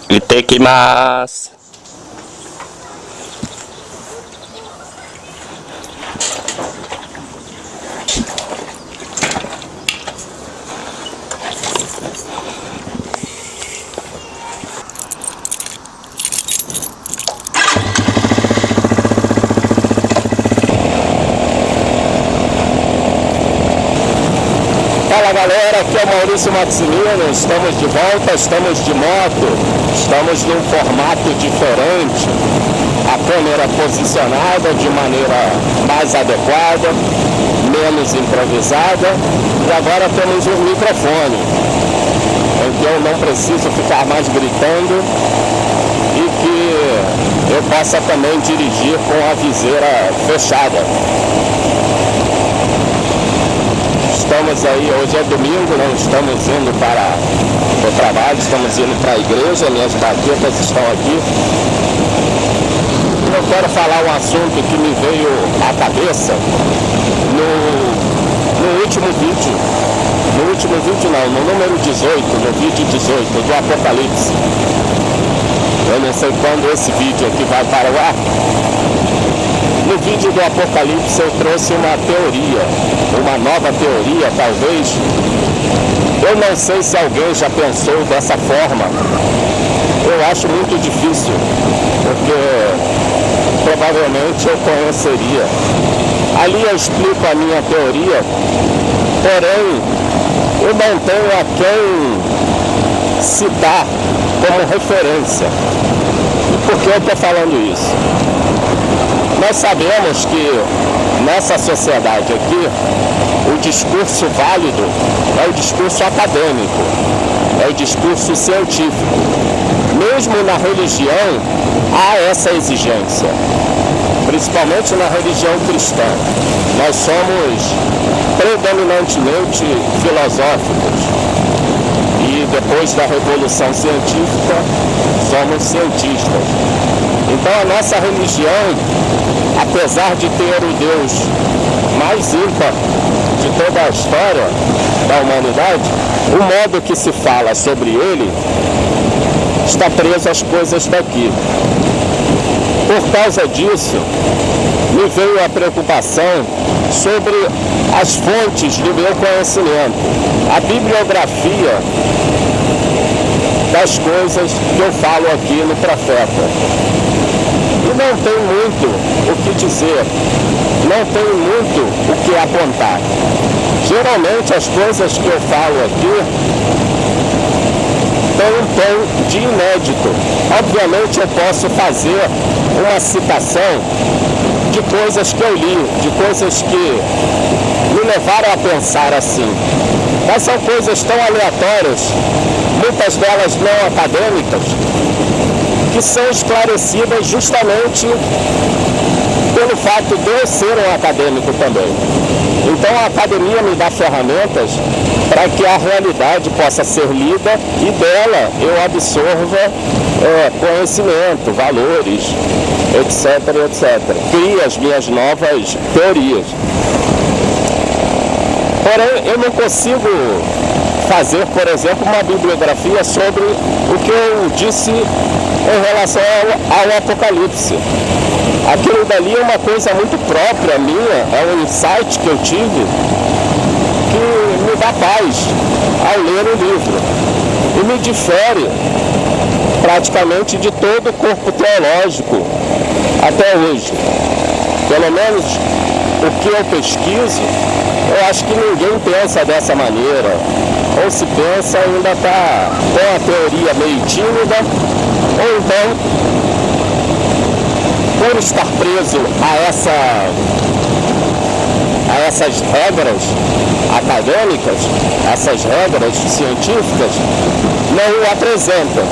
Itekimasu. Fala galera, aqui é o Maurício Maximiliano, estamos de volta, estamos de moto, estamos num formato diferente, a câmera posicionada de maneira mais adequada, menos improvisada, e agora temos um microfone, então eu não preciso ficar mais gritando e que eu possa também dirigir com a viseira fechada. Estamos aí, hoje é domingo, não estamos indo para o trabalho, estamos indo para a igreja, minhas baquetas estão aqui. Eu quero falar um assunto que me veio à cabeça no último vídeo. No último vídeo não, no número 18, no vídeo 18 do Apocalipse. Eu não sei quando esse vídeo aqui vai para o ar. No vídeo do Apocalipse eu trouxe uma teoria, uma nova teoria talvez. Eu não sei se alguém já pensou dessa forma. Eu acho muito difícil, porque provavelmente eu conheceria. Ali eu explico a minha teoria, porém eu não tenho a quem citar como referência. E por que eu estou falando isso? Nós sabemos que nessa sociedade aqui, o discurso válido é o discurso acadêmico, é o discurso científico. Mesmo na religião, há essa exigência, principalmente na religião cristã. Nós somos predominantemente filosóficos e depois da Revolução Científica, somos cientistas. Então a nossa religião, apesar de ter o Deus mais ímpar de toda a história da humanidade, o modo que se fala sobre ele está preso às coisas daqui. Por causa disso, me veio a preocupação sobre as fontes do meu conhecimento, a bibliografia das coisas que eu falo aqui no Profeta. E não tem muito o que dizer, não tem muito o que apontar. Geralmente as coisas que eu falo aqui têm um tom de inédito. Obviamente eu posso fazer uma citação de coisas que eu li, de coisas que me levaram a pensar assim. Mas são coisas tão aleatórias, muitas delas não acadêmicas, que são esclarecidas justamente pelo fato de eu ser um acadêmico também. Então a academia me dá ferramentas para que a realidade possa ser lida e dela eu absorva conhecimento, valores, etc, etc. Crie as minhas novas teorias. Porém, eu não consigo fazer, por exemplo, uma bibliografia sobre o que eu disse em relação ao Apocalipse. Aquilo dali é uma coisa muito própria minha, é um insight que eu tive que me dá paz ao ler o livro. E me difere praticamente de todo o corpo teológico até hoje. Pelo menos o que eu pesquiso, eu acho que ninguém pensa dessa maneira. Ou se pensa, ainda está com a teoria meio tímida, ou então, por estar preso a essas regras acadêmicas, essas regras científicas, não o apresentam.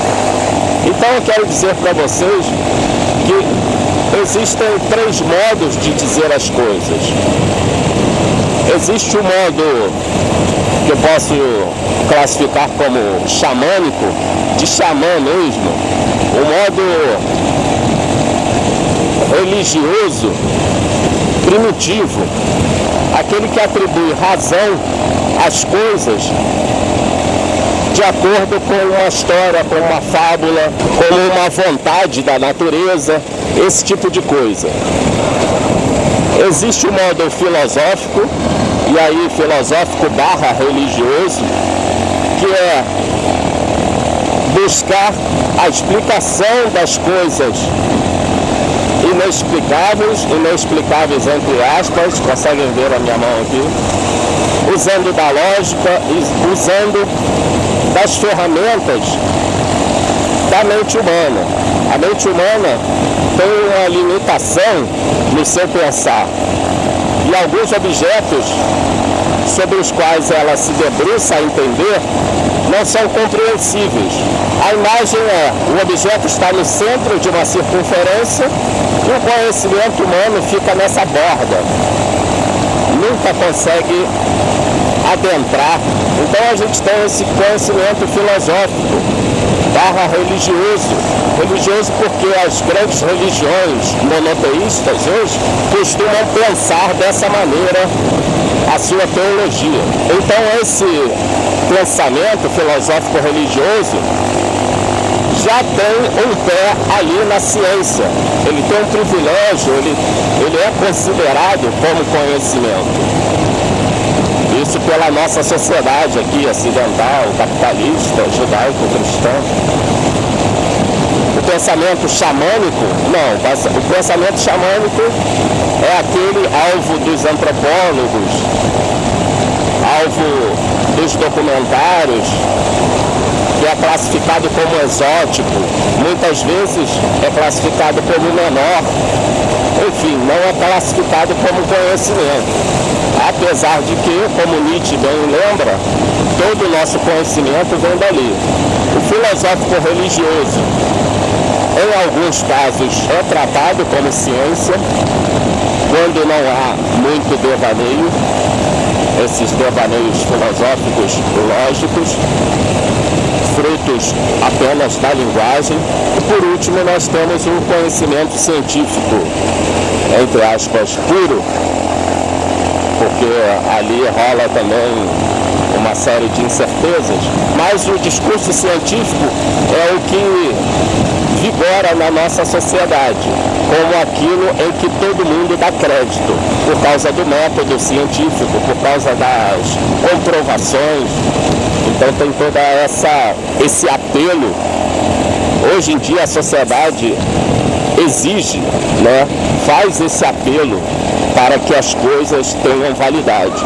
Então eu quero dizer para vocês que existem 3 modos de dizer as coisas. Existe o modo que eu posso classificar como xamânico, de xamã mesmo, o modo religioso, primitivo, aquele que atribui razão às coisas de de acordo com uma história, com uma fábula, com uma vontade da natureza, esse tipo de coisa. Existe o modo filosófico, e aí filosófico / religioso, que é buscar a explicação das coisas inexplicáveis entre aspas, conseguem ver a minha mão aqui, usando da lógica, usando das ferramentas da mente humana. A mente humana tem uma limitação no seu pensar, e alguns objetos sobre os quais ela se debruça a entender não são compreensíveis. A imagem o objeto está no centro de uma circunferência e o conhecimento humano fica nessa borda. Nunca consegue adentrar. Então a gente tem esse conhecimento filosófico / religioso. Religioso porque as grandes religiões monoteístas hoje costumam pensar dessa maneira a sua teologia. Então esse pensamento filosófico religioso já tem um pé ali na ciência. Ele tem um privilégio, ele é considerado como conhecimento. Isso pela nossa sociedade aqui, ocidental, capitalista, judaico-cristã. O pensamento xamânico, não, o pensamento xamânico é aquele alvo dos antropólogos, alvo dos documentários, que é classificado como exótico, muitas vezes é classificado como menor, enfim, não é classificado como conhecimento. Apesar de que, como Nietzsche bem lembra, todo o nosso conhecimento vem dali. O filosófico religioso, em alguns casos, é tratado como ciência, quando não há muito devaneio, esses devaneios filosóficos lógicos, frutos apenas da linguagem. E por último, nós temos um conhecimento científico, entre aspas, puro, porque ali rola também uma série de incertezas, mas o discurso científico é o que vigora na nossa sociedade, como aquilo em que todo mundo dá crédito, por causa do método científico, por causa das comprovações. Então tem toda esse apelo. Hoje em dia a sociedade exige, faz esse apelo para que as coisas tenham validade.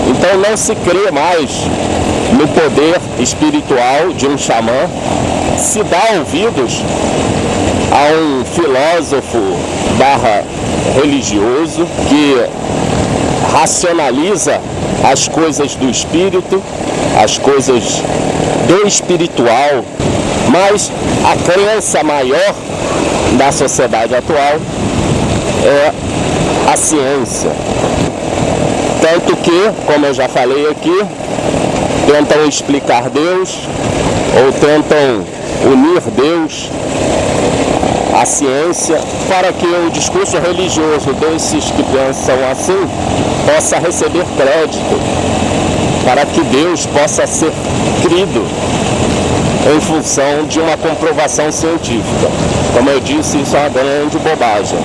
Então não se crê mais no poder espiritual de um xamã, se dá ouvidos a um filósofo / religioso que racionaliza as coisas do espírito, as coisas do espiritual, mas a crença maior da sociedade atual é a ciência. Tanto que, como eu já falei aqui, tentam explicar Deus, ou tentam unir Deus à ciência, para que o discurso religioso desses que pensam assim possa receber crédito, para que Deus possa ser crido em função de uma comprovação científica. Como eu disse, isso é uma grande bobagem.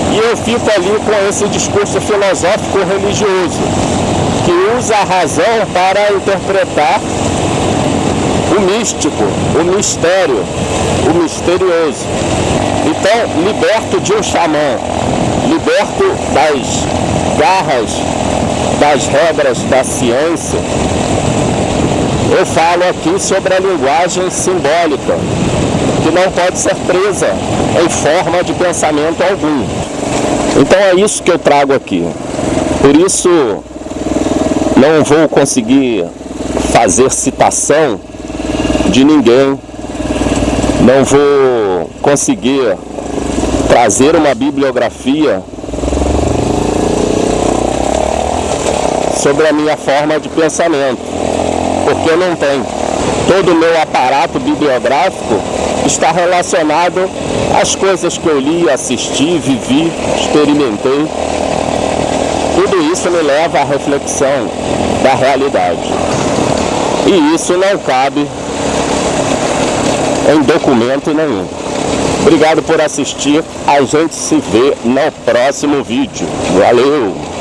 E eu fico ali com esse discurso filosófico religioso, que usa a razão para interpretar o místico, o mistério, o misterioso. Então, liberto de um xamã, liberto das garras, das regras da ciência, eu falo aqui sobre a linguagem simbólica, que não pode ser presa em forma de pensamento algum. Então é isso que eu trago aqui. Por isso, não vou conseguir fazer citação de ninguém, não vou conseguir trazer uma bibliografia sobre a minha forma de pensamento, porque não tem. Todo o meu aparato bibliográfico está relacionado às coisas que eu li, assisti, vivi, experimentei. Tudo isso me leva à reflexão da realidade. E isso não cabe em documento nenhum. Obrigado por assistir. A gente se vê no próximo vídeo. Valeu!